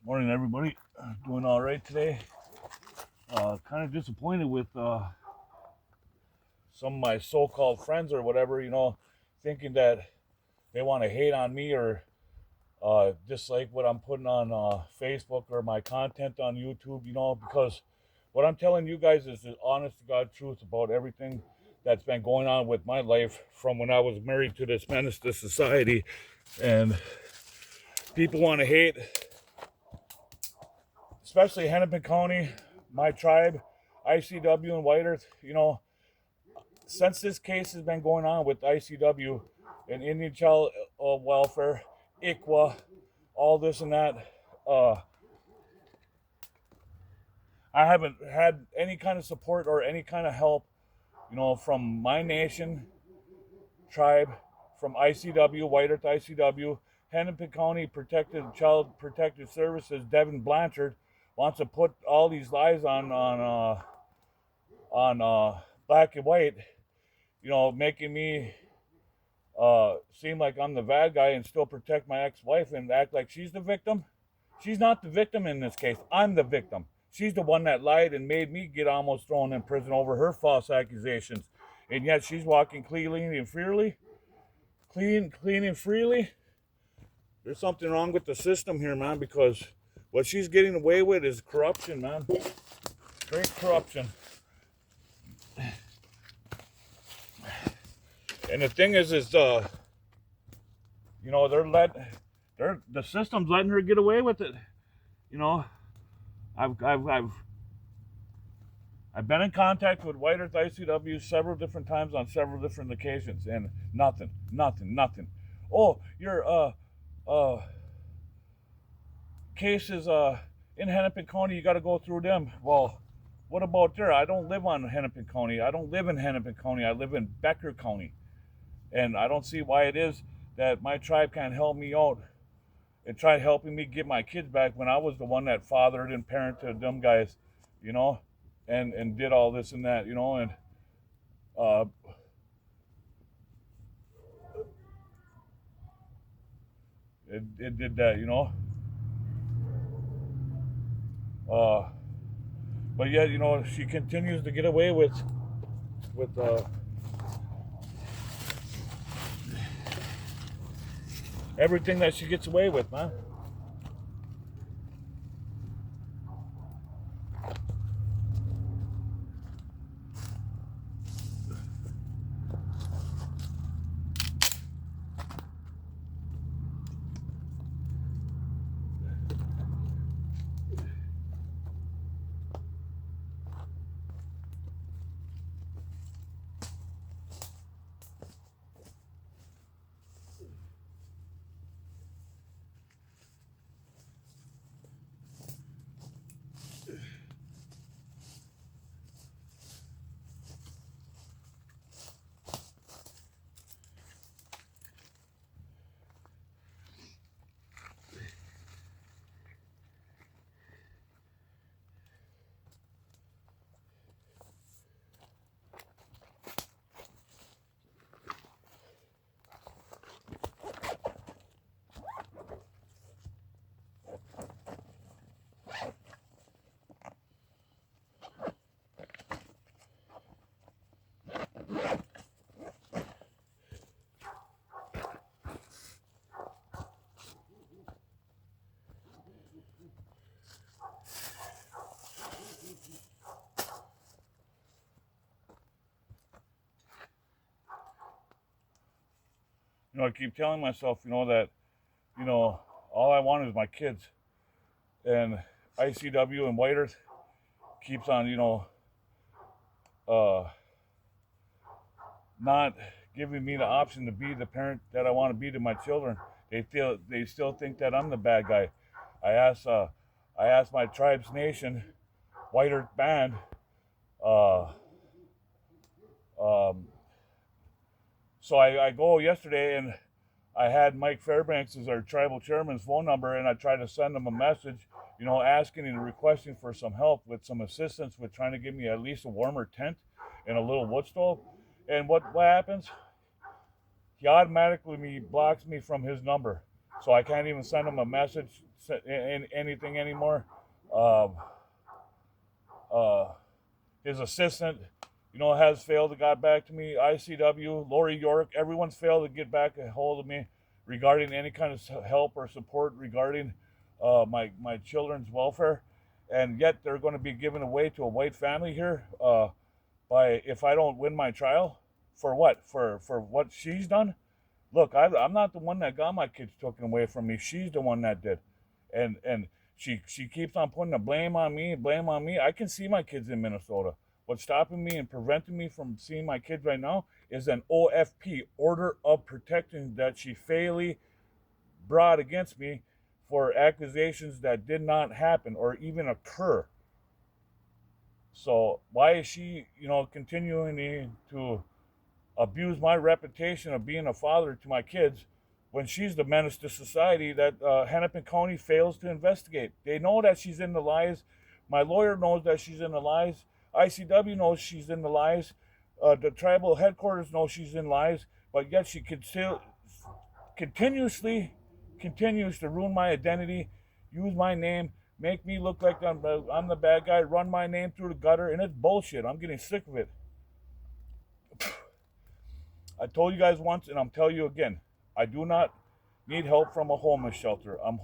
Morning, everybody. Doing all right today. Kind of disappointed with some of my so-called friends or whatever, thinking that they want to hate on me or dislike what I'm putting on Facebook or my content on YouTube, because what I'm telling you guys is the honest to God truth about everything that's been going on with my life from when I was married to this menace to society. And people want to hate, especially Hennepin County, my tribe, ICW, and White Earth. Since this case has been going on with ICW and Indian Child Welfare, ICWA, all this and that, uh, I haven't had any kind of support or any kind of help, from my nation, tribe, from ICW, White Earth ICW, Hennepin County Child Protective Services. Devin Blanchard wants to put all these lies on black and white, making me seem like I'm the bad guy and still protect my ex-wife and act like she's the victim. She's not the victim in this case. I'm the victim. She's the one that lied and made me get almost thrown in prison over her false accusations. And yet she's walking clean and freely. Clean and freely. There's something wrong with the system here, man, because what she's getting away with is corruption, man. Straight corruption. And the thing is the system's letting her get away with it. I've been in contact with White Earth ICW several different times on several different occasions, and nothing. Oh, your case is in Hennepin County. You got to go through them. Well, what about there? I don't live on Hennepin County. I don't live in Hennepin County. I live in Becker County, and I don't see why it is that my tribe can't help me out and try helping me get my kids back when I was the one that fathered and parented them guys, and did all this and that, and it did that, but yet, she continues to get away with everything that she gets away with, man. I keep telling myself, that, all I want is my kids. And ICW and White Earth keeps on, not giving me the option to be the parent that I want to be to my children. They still think that I'm the bad guy. I asked my tribe's nation, White Earth Band, uh, um, so I go yesterday and I had Mike Fairbanks as our tribal chairman's phone number, and I tried to send him a message, asking and requesting for some help with some assistance with trying to give me at least a warmer tent and a little wood stove. And what happens? He automatically blocks me from his number. So I can't even send him a message in anything anymore. Um, uh, his assistant, has failed to get back to me. ICW, Lori York, everyone's failed to get back a hold of me regarding any kind of help or support regarding my children's welfare, and yet they're going to be given away to a white family here by if I don't win my trial. For what? For what she's done? Look, I'm not the one that got my kids taken away from me. She's the one that did, and she keeps on putting the blame on me. Blame on me. I can see my kids in Minnesota. What's stopping me and preventing me from seeing my kids right now is an OFP, order of protection, that she fairly brought against me for accusations that did not happen or even occur. So why is she, continuing to abuse my reputation of being a father to my kids when she's the menace to society that Hennepin County fails to investigate? They know that she's in the lies. My lawyer knows that she's in the lies. ICW knows she's in the lies. The tribal headquarters knows she's in lies, but yet she continues to ruin my identity, use my name, make me look like I'm the bad guy, run my name through the gutter, and it's bullshit. I'm getting sick of it. I told you guys once, and I'm telling you again, I do not need help from a homeless shelter. I'm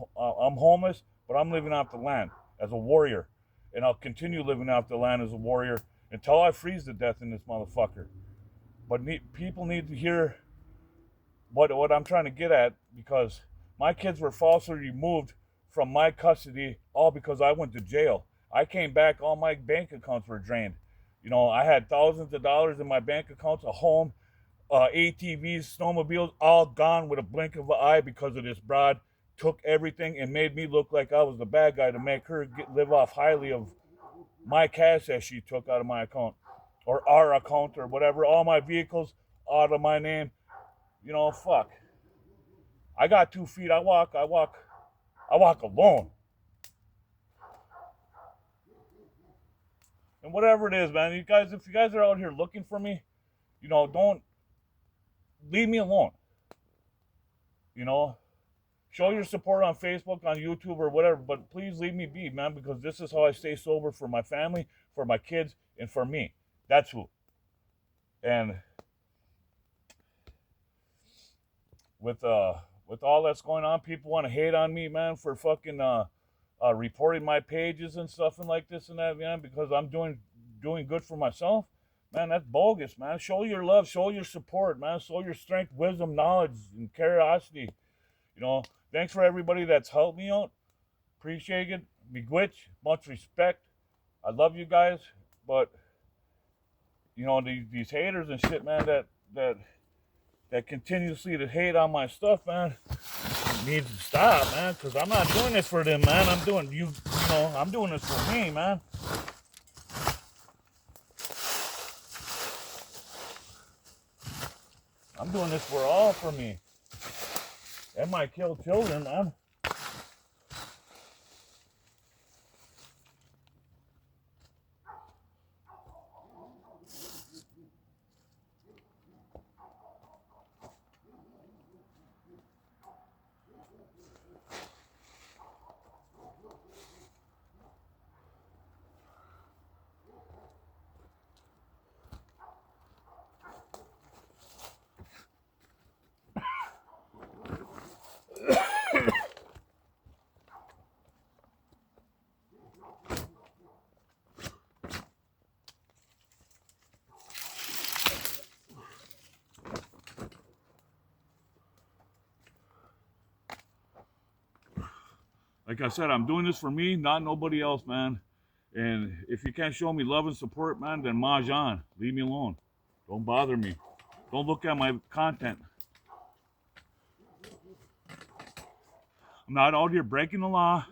homeless, but I'm living off the land as a warrior, and I'll continue living off the land as a warrior until I freeze to death in this motherfucker. But people need to hear what I'm trying to get at, because my kids were falsely removed from my custody all because I went to jail. I came back, all my bank accounts were drained. I had thousands of dollars in my bank accounts, a home, ATVs, snowmobiles, all gone with a blink of an eye because of this broad. Took everything and made me look like I was the bad guy to make her live off highly of my cash that she took out of my account or our account or whatever. All my vehicles out of my name. Fuck. I got 2 feet. I walk alone. And whatever it is, man, if you guys are out here looking for me, don't leave me alone. Show your support on Facebook, on YouTube, or whatever, but please leave me be, man, because this is how I stay sober for my family, for my kids, and for me. That's who. And with all that's going on, people want to hate on me, man, for fucking reporting my pages and stuff and like this and that, man, because I'm doing good for myself. Man, that's bogus, man. Show your love, show your support, man. Show your strength, wisdom, knowledge, and curiosity. Thanks for everybody that's helped me out. Appreciate it. Miigwech, much respect. I love you guys, but these haters and shit, man, that continuously to hate on my stuff, man, needs to stop, man, because I'm not doing this for them, man. I'm doing I'm doing this for me, man. I'm doing this for me. That might kill children, man. Like I said, I'm doing this for me, not nobody else, man. And if you can't show me love and support, man, then mahjong. Leave me alone. Don't bother me. Don't look at my content. I'm not out here breaking the law.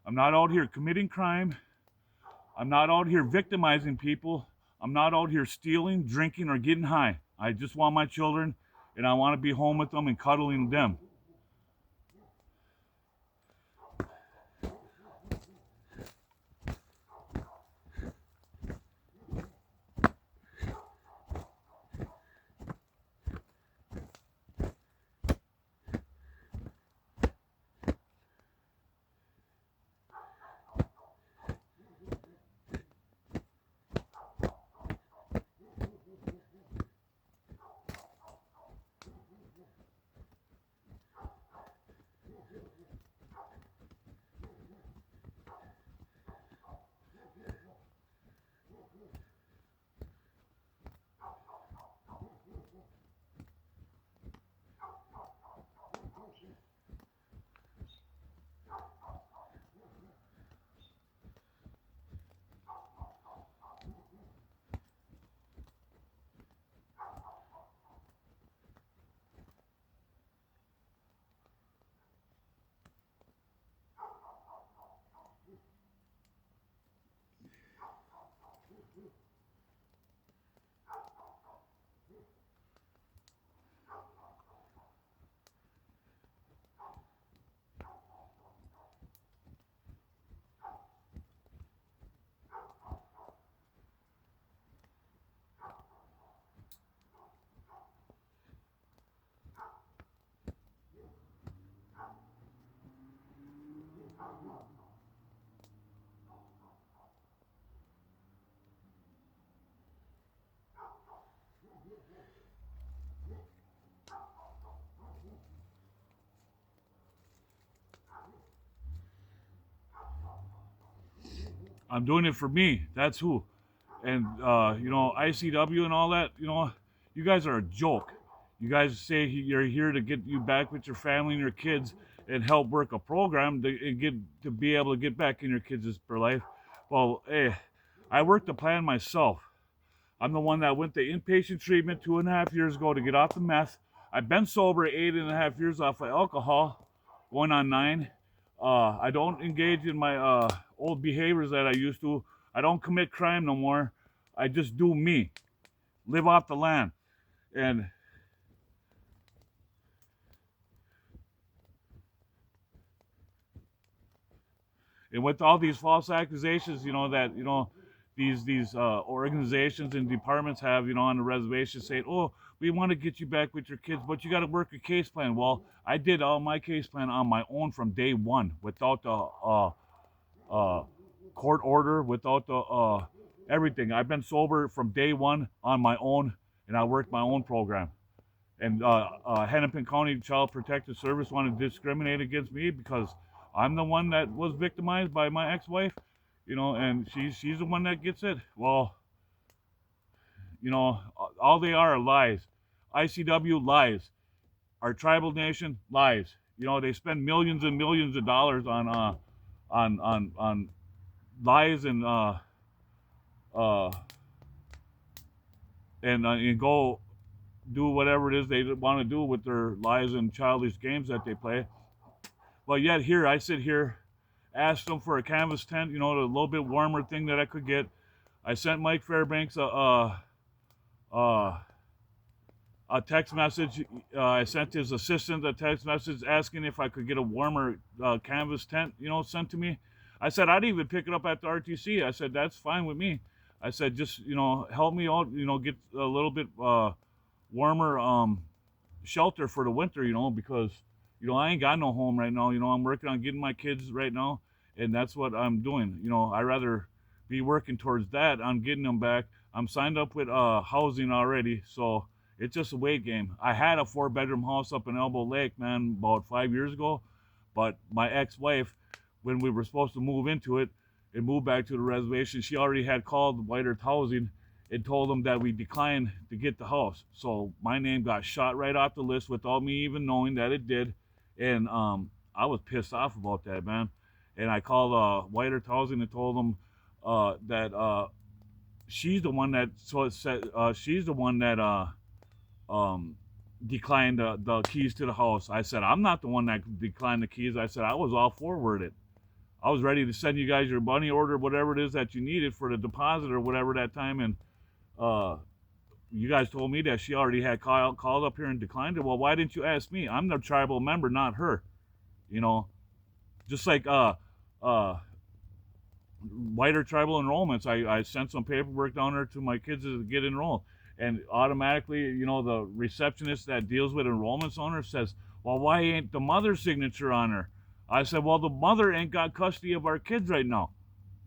I'm not out here committing crime. I'm not out here victimizing people. I'm not out here stealing, drinking, or getting high. I just want my children, and I want to be home with them and cuddling them. I'm doing it for me. That's who. And you know, ICW and all that. You know, you guys are a joke. You guys say you're here to get you back with your family and your kids and help work a program to be able to get back in your kids' for life. Well, hey, I worked the plan myself. I'm the one that went to inpatient treatment 2.5 years ago to get off the meth. I've been sober 8.5 years off of alcohol, going on 9. I don't engage in my old behaviors that I used to. I don't commit crime no more. I just do me, live off the land. And with all these false accusations, you know, that, you know, these organizations and departments have, you know, on the reservation saying, oh, we want to get you back with your kids, but you got to work a case plan. Well, I did all my case plan on my own from day one without the court order, without the everything. I've been sober from day one on my own, and I worked my own program. And Hennepin County Child Protective Service wanted to discriminate against me because I'm the one that was victimized by my ex-wife, you know, and she's the one that gets it. Well, you know, all they are lies. ICW lies. Our tribal nation lies. You know, they spend millions and millions of dollars on lies and go do whatever it is they want to do with their lies and childish games that they play. But yet here, I sit here, asked them for a canvas tent, you know, a little bit warmer thing that I could get. I sent Mike Fairbanks a text message. I sent his assistant a text message asking if I could get a warmer canvas tent, you know, sent to me. I said, I'd even pick it up at the RTC. I said, that's fine with me. I said, just, you know, help me out, you know, get a little bit warmer shelter for the winter, you know, because, you know, I ain't got no home right now. You know, I'm working on getting my kids right now, and that's what I'm doing. You know, I'd rather be working towards that on getting them back. I'm signed up with housing already, so it's just a wait game. I had a 4-bedroom house up in Elbow Lake, man, about 5 years ago, but my ex-wife, when we were supposed to move into it and move back to the reservation, she already had called White Earth Housing and told them that we declined to get the house. So my name got shot right off the list without me even knowing that it did. And I was pissed off about that, man. And I called White Earth Housing and told them that she's the one that declined the keys to the house. I said, I'm not the one that declined the keys. I said, I was all forward it. I was ready to send you guys your money order, whatever it is that you needed for the deposit or whatever that time. And you guys told me that she already had called up here and declined it. Well, why didn't you ask me? I'm the tribal member, not her. You know, just like White Earth Tribal enrollments. I sent some paperwork down there to my kids to get enrolled. And automatically, you know, the receptionist that deals with enrollments on her says, well, why ain't the mother's signature on her? I said, well, the mother ain't got custody of our kids right now.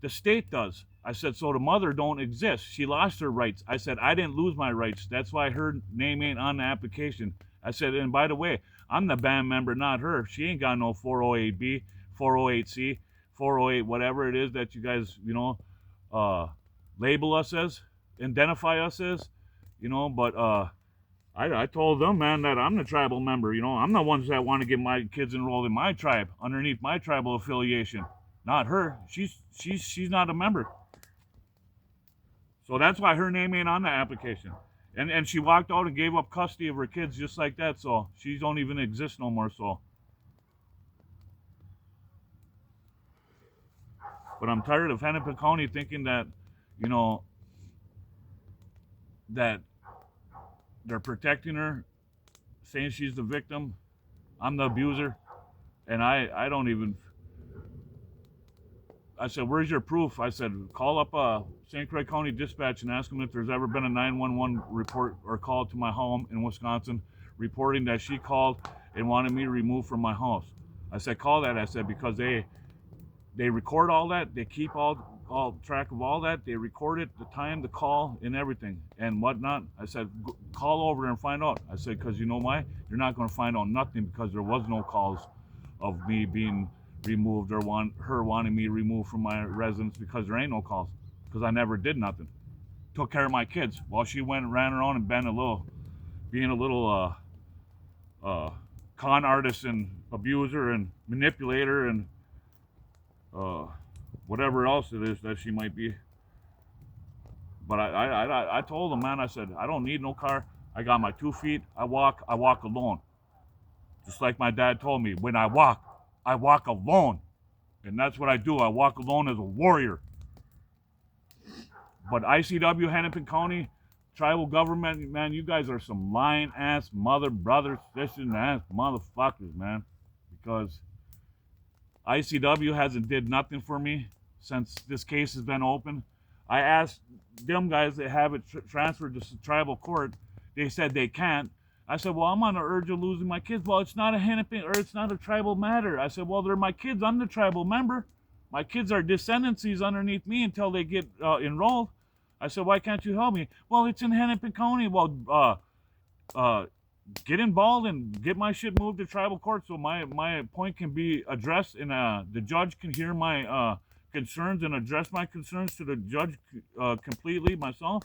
The state does. I said, so the mother don't exist. She lost her rights. I said, I didn't lose my rights. That's why her name ain't on the application. I said, and by the way, I'm the band member, not her. She ain't got no 408B, 408C, 408, whatever it is that you guys, you know, label us as, identify us as, you know, but I told them, man, that I'm the tribal member. You know, I'm the ones that want to get my kids enrolled in my tribe, underneath my tribal affiliation. Not her. She's not a member. So that's why her name ain't on the application. And she walked out and gave up custody of her kids just like that. So she don't even exist no more. So, but I'm tired of Hennepin County thinking that, you know, that they're protecting her, saying she's the victim. I'm the abuser. And I don't even, I said, where's your proof? I said, call up St. Croix County Dispatch and ask them if there's ever been a 911 report or call to my home in Wisconsin reporting that she called and wanted me removed from my house. I said, call that. I said, because they record all that. They keep all track of all that. They record it, the time, the call, and everything, and whatnot. I said, call over and find out. I said, because you know why? You're not going to find out nothing because there was no calls of me being removed, or her wanting me removed from my residence because there ain't no calls, because I never did nothing. Took care of my kids while she went and ran around and being a little con artist and abuser and manipulator and uh, whatever else it is that she might be. But I told him, man, I said, I don't need no car. I got my 2 feet. I walk alone. Just like my dad told me, when I walk alone. And that's what I do. I walk alone as a warrior. But ICW, Hennepin County, tribal government, man, you guys are some lying ass mother, brother, sister ass motherfuckers, man. Because ICW hasn't did nothing for me since this case has been open. I asked them guys that have it transferred to tribal court. They said they can't. I said, well, I'm on the urge of losing my kids. Well, it's not a Hennepin, or it's not a tribal matter. I said, well, they're my kids. I'm the tribal member. My kids are descendancies underneath me until they get enrolled. I said, why can't you help me? Well, it's in Hennepin County. Well, get involved and get my shit moved to tribal court so my point can be addressed, and the judge can hear my concerns and address my concerns to the judge completely myself,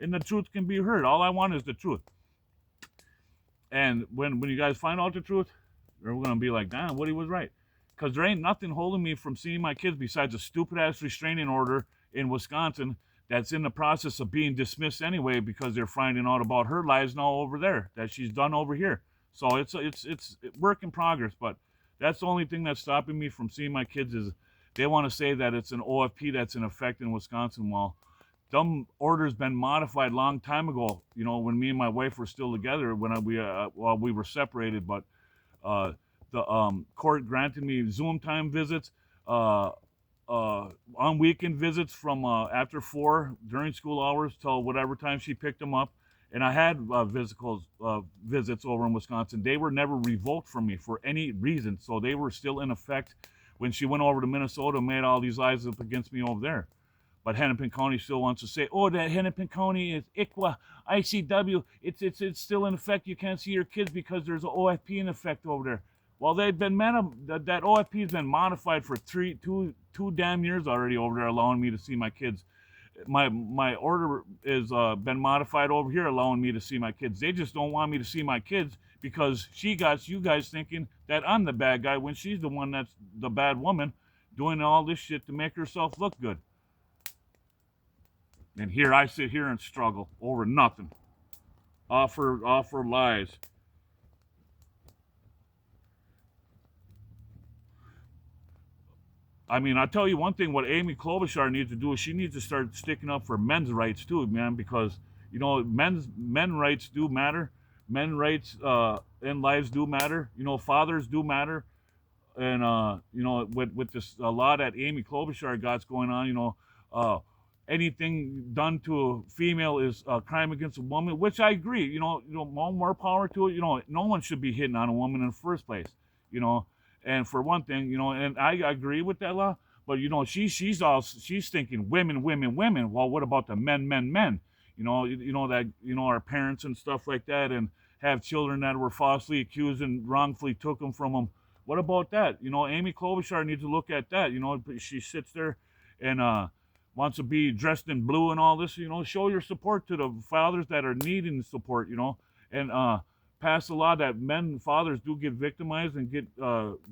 and the truth can be heard. All I want is the truth. And when you guys find out the truth, you're going to be like, damn, Woody was right. Because there ain't nothing holding me from seeing my kids besides a stupid-ass restraining order in Wisconsin that's in the process of being dismissed anyway because they're finding out about her lies now over there that she's done over here. So it's work in progress, but that's the only thing that's stopping me from seeing my kids is they want to say that it's an OFP that's in effect in Wisconsin. Well, them orders been modified long time ago, you know, when me and my wife were still together, when we were separated, but the court granted me Zoom time visits, on weekend visits from after 4 during school hours till whatever time she picked them up. And I had visits over in Wisconsin. They were never revoked from me for any reason. So they were still in effect when she went over to Minnesota and made all these lies up against me over there. But Hennepin County still wants to say, oh, that Hennepin County is ICWA, ICW. It's still in effect. You can't see your kids because there's an OFP in effect over there. Well, they've been that OFP has been modified for two damn years already over there, allowing me to see my kids. My order is been modified over here, allowing me to see my kids. They just don't want me to see my kids because she got you guys thinking that I'm the bad guy when she's the one that's the bad woman doing all this shit to make herself look good. And here I sit here and struggle over nothing. Offer lies. I mean, I'll tell you one thing, what Amy Klobuchar needs to do is she needs to start sticking up for men's rights too, man, because, you know, men rights do matter. Men rights and lives do matter. You know, fathers do matter. And, you know, with this law that Amy Klobuchar got's going on, you know, anything done to a female is a crime against a woman, which I agree. You know, more power to it. You know, no one should be hitting on a woman in the first place, you know. And for one thing, you know, and I agree with that law, but you know, she's thinking women. Well, what about the men? You know that, you know, our parents and stuff like that, and have children that were falsely accused and wrongfully took them from them. What about that? You know, Amy Klobuchar needs to look at that. You know, she sits there and wants to be dressed in blue and all this. You know, show your support to the fathers that are needing support. You know, and pass a law that fathers do get victimized and get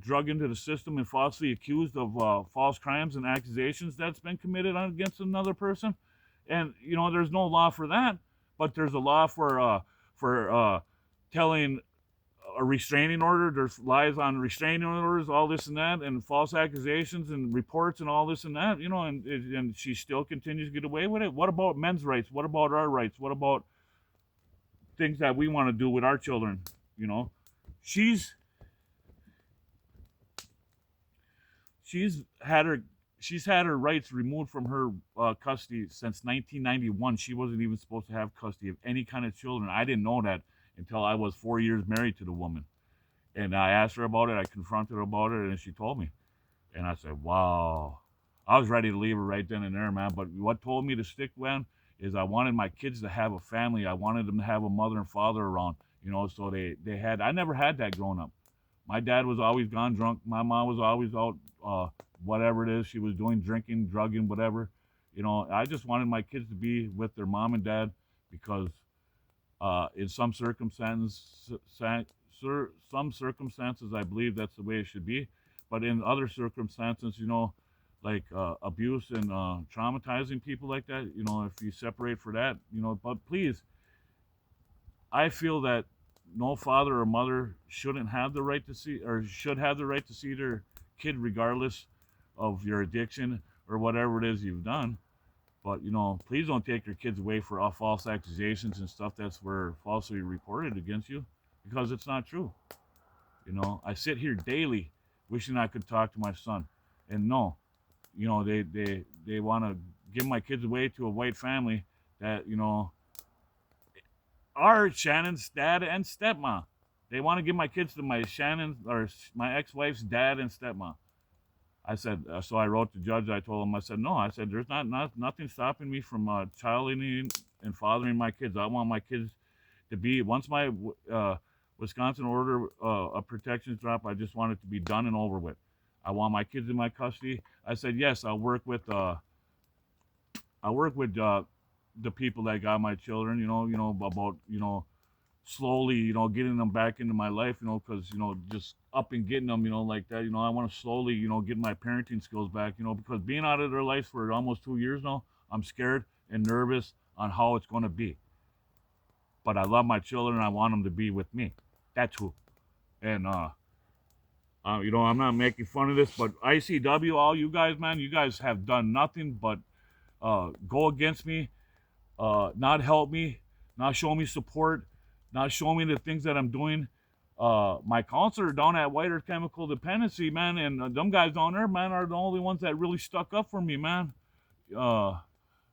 drug into the system and falsely accused of false crimes and accusations that's been committed against another person. And, you know, there's no law for that, but there's a law for telling a restraining order. There's lies on restraining orders, all this and that, and false accusations and reports and all this and that, you know, and she still continues to get away with it. What about men's rights? What about our rights? What about things that we want to do with our children? You know, she's had her rights removed from her custody since 1991. She wasn't even supposed to have custody of any kind of children. I didn't know that until I was 4 years married to the woman, and I asked her about it. I confronted her about it, and she told me, and I said, wow. I was ready to leave her right then and there, man. But what told me to stick, man, is I wanted my kids to have a family. I wanted them to have a mother and father around, you know, so they had, I never had that growing up. My dad was always gone drunk. My mom was always out, whatever it is she was doing, drinking, drugging, whatever. You know, I just wanted my kids to be with their mom and dad because in some some circumstances, I believe that's the way it should be. But in other circumstances, you know, like abuse and traumatizing people like that, you know, if you separate for that, you know, but please, I feel that no father or mother shouldn't have the right to see, or should have the right to see their kid regardless of your addiction or whatever it is you've done. But you know, please don't take your kids away for all false accusations and stuff that's were falsely reported against you, because it's not true. You know, I sit here daily wishing I could talk to my son, and no, you know, they want to give my kids away to a white family that, you know, are Shannon's dad and stepmom. They want to give my kids to my Shannon or my ex-wife's dad and stepmom. I said, so I wrote the judge. I told him, I said, no. I said, there's nothing stopping me from childing and fathering my kids. I want my kids to be, once my Wisconsin order of protections drop, I just want it to be done and over with. I want my kids in my custody. I said, yes, I'll work with the people that got my children, you know, about, you know, slowly, you know, getting them back into my life, you know, because, you know, just up and getting them, you know, like that, you know, I want to slowly, you know, get my parenting skills back, you know, because being out of their life for almost 2 years now, I'm scared and nervous on how it's going to be. But I love my children and I want them to be with me. That's who. And, you know, I'm not making fun of this, but ICW, all you guys, man, you guys have done nothing but go against me, not help me, not show me support, not show me the things that I'm doing. My counselor down at White Earth Chemical Dependency, man, and them guys down there, man, are the only ones that really stuck up for me, man.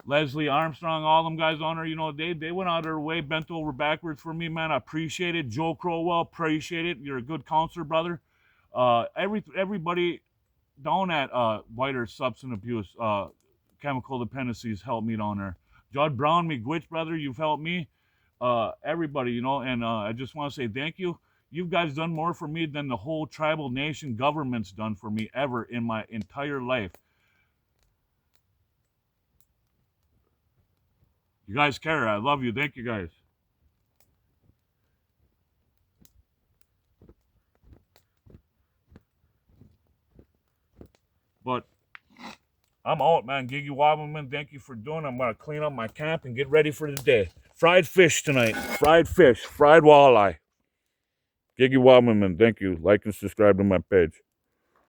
Leslie Armstrong, all them guys on there, you know, they went out of their way, bent over backwards for me, man. I appreciate it. Joe Crowell, appreciate it. You're a good counselor, brother. Everybody down at White Earth Substance Abuse Chemical Dependencies helped me down there. Judd Brown, McGwitch, brother, you've helped me. Everybody, you know, and I just want to say thank you. You guys done more for me than the whole tribal nation government's done for me ever in my entire life. You guys care. I love you. Thank you, guys. But I'm out, man. Giggy Wobbleman, thank you for doing it. I'm going to clean up my camp and get ready for the day. Fried fish tonight. Fried fish. Fried walleye. Giggy Wobbleman, thank you. Like and subscribe to my page.